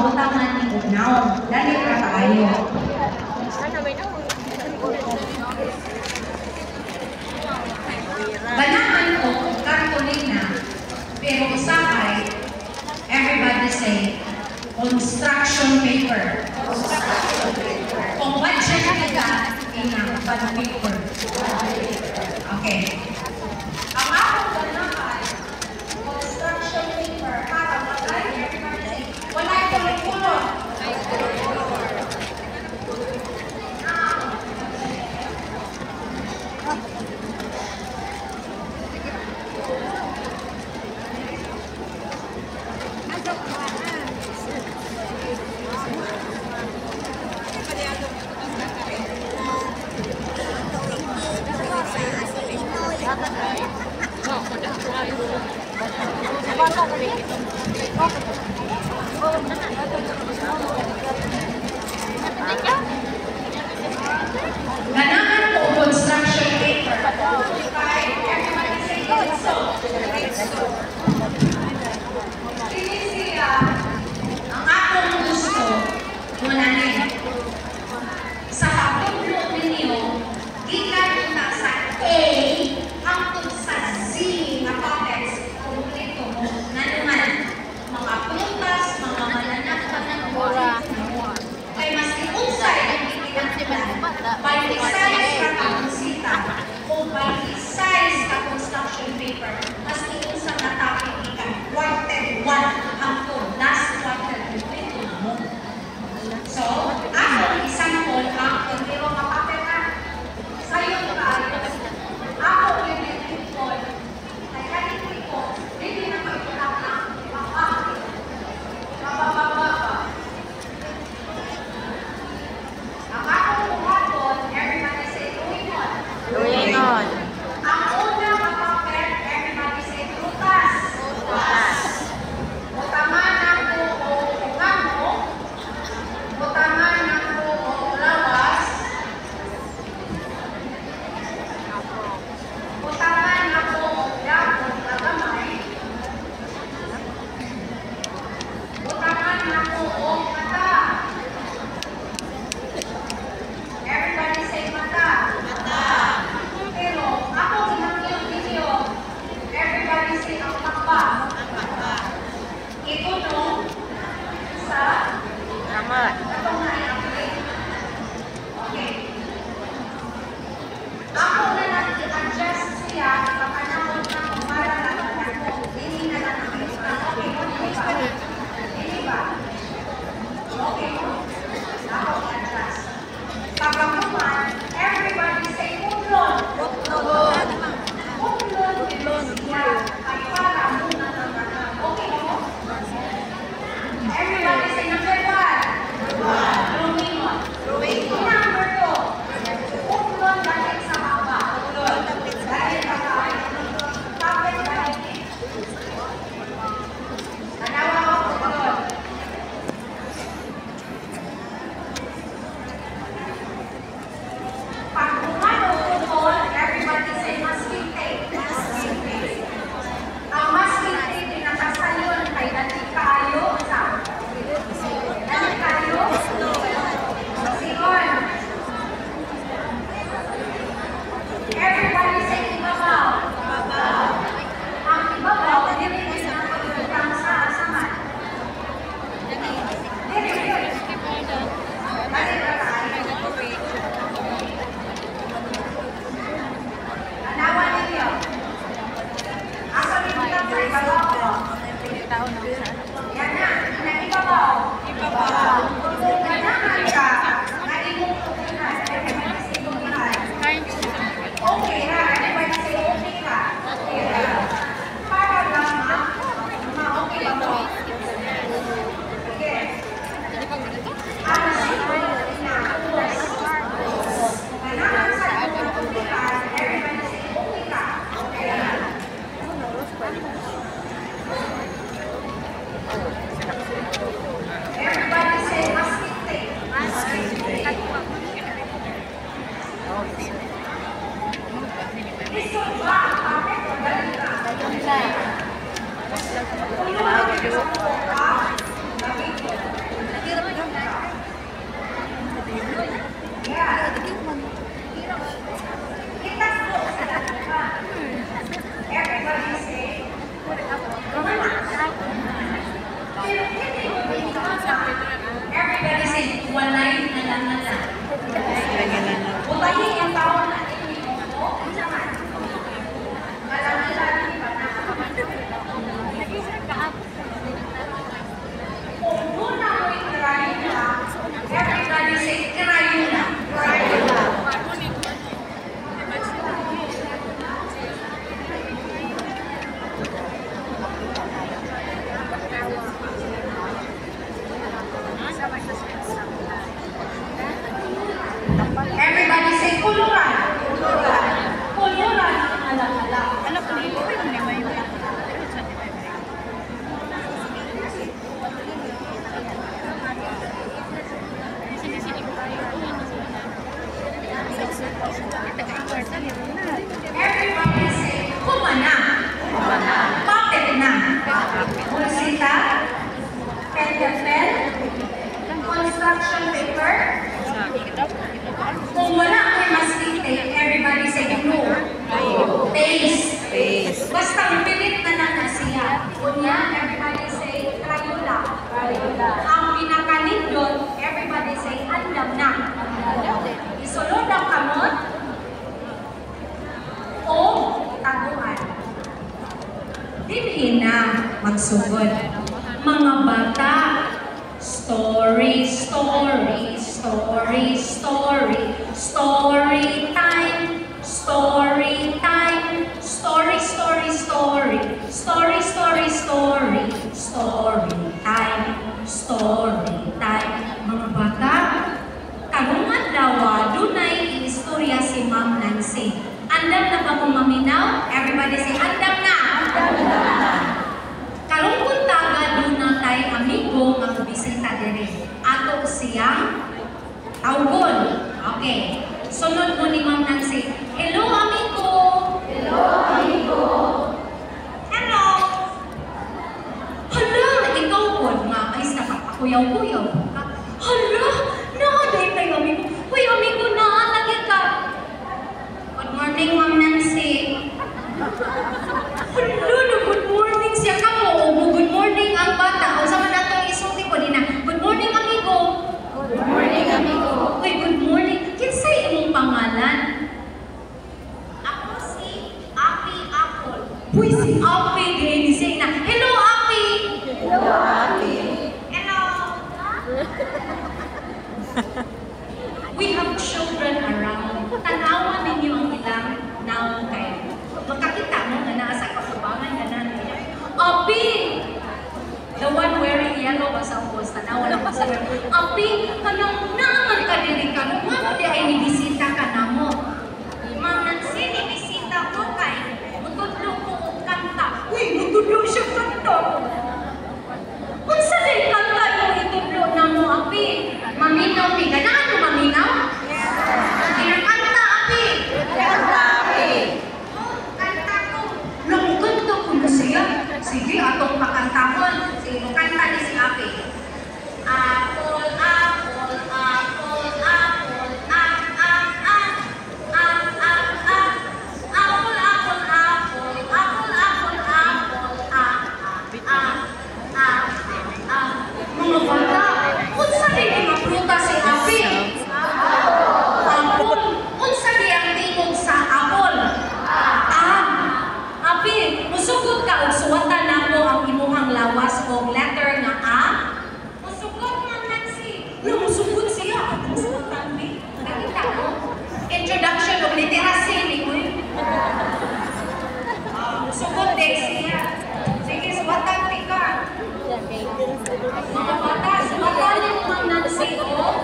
butangan ni Unaw. Dali ka kaayo. Ganahan ko kartolina, pero usakay, everybody say, construction paper. Kung budget kita, inang bad paper. Okay. Ang akong ganahan, construction paper, para magay, everybody say, wala yung kulon. Ganahan po construction paper. Everybody say so. Ini siya ang akong gusto muna niya. Sa pagpulo ninyo, gikan na sa A hangtod sa Z na topics kumplito mo na naman mga prutas, mga malanakpan ng mura. Kay mas iunsay ang ikinagplan by the size ka kamunsita o by the size ka construction paper, mas iunsang na topic ikan quarter 1 hangtod last quarter kumplito mo. So, ako example ang pero mapapera sa'yo tayo. Ako yung ko ay kalit ko, hindi na magkakap ng mabababa. Ang akong buhaton, everybody say, luingon. Luingon. Ang unang mapapel, everybody say, prutas. Prutas. Butaman ako o ungamo. Butaman ako o lawas. Butaman ako o yapon na gamay. Butaman ako o mata. Everybody say mata. Mata. Pero ako ginamit ninyo. Everybody say ang mapa. Ito no sa Ramot. atong na-i-update. Okay. Ako na nag-adjust siya sa panahon na para na ako. Hindi na lang nakita. Okay, hindi ba? Okay. Ako i-adjust. Pagkakuman, everybody say utlon. Utlon. Utlon siya. Ay para muna ng mga. Okay mo? Everybody say number 1. Lumingon. Number 2. Utlon dahil sa haba. Dahil sa kain. Tapos dahil. Tanawa ko utlon. Pag bumano utlon, everybody say masking tape. Ang masking tape pinakasayon kay dati kaayo sa. Dati kaayo? Sigon. Everybody say ibabaw. Ang ibabaw, dili pinakagutang sa asaman. Dili. Dali ba tayo? Anawa ninyo. Asa rin sa ibabaw ko? Yan na, inaibabaw. Kung ganahan ka, na imong tukunan, everybody say tukunan. Okay ha, everybody say okay ka. Okay ha. Para lang ma-okay ba mo? Sige. Ano siguro na ganahan sa imong tukunan, everybody say okay ka. Okay ha. magsugod. Mga bata, story, story, story, story, story time, story time, story, story, story, story, story, story, story time, story time. Mga bata, karong adlaw dunay istorya si Ma'am Nancy. Andam na ba kung maminaw? Everybody say, andam na! Karong kuntaga doon na tayo amigo nga bisita diri. Ato siyang tawgon. Okay. Sunod mo ni Ma'am Nancy. Hello, amigo! Hello, amigo! Hello! Hala, ikaw po nga. Ay, nakakuyaw-kuyaw ka. Hala, naaday tayo amigo. Uy, amigo, naanagya ka. Good morning, Ma'am Nancy. Hala, good morning siya ka mo. Good morning ang bata. O sa man atong isulti ko din na. Good morning, amigo. Good morning, amigo. Uy, good morning. Kinsay imong pangalan? Ako si Api Apple. Uy, si Api. Gini siya na. Hello, Api. Hello, Api. Hello. We have children around. Tanawan ninyo ang ilang naong kayo. Magkakita mo na nasa kasabangan na natin. Api! The one wearing yellow ba sa post? Tanawan ang masabi. Api, kanang naman ka dili ka. Ano di ay nibisita ka na mo? Ma'am Nancy, nibisita ko kay mutudlo ko og kanta. Uy, mutudlo siya kanta. Kung sa din kanta yung itudlo na mo, Api? Maminaw, Api. Ganaan mo maminaw? Yes. Kanta, Api. Kanta, Api. Oh, kanta ko. Langkanta ko na siya. Sige, atong pakantahon. Sige, kanta ni si Api. Apple, apple, apple, apple, up, up, up, up, up, up. Apple, apple, apple, apple, apple, apple, up, up, up, up. Mga bata, unsa din ang pruta si Api? Apple. Unsa din ang tingog sa apple? Api, musugod ka og suwatan nako ang imuhang lawas og letter nga A. Musugod man Nancy. No, musugod siya atong suwatan ni. Nakita mo? Introduction og literacy ni Uy. Musugod din siya. Sige, suwatan ni ka. Mga bata, suwatan ni Ma'am Nancy o.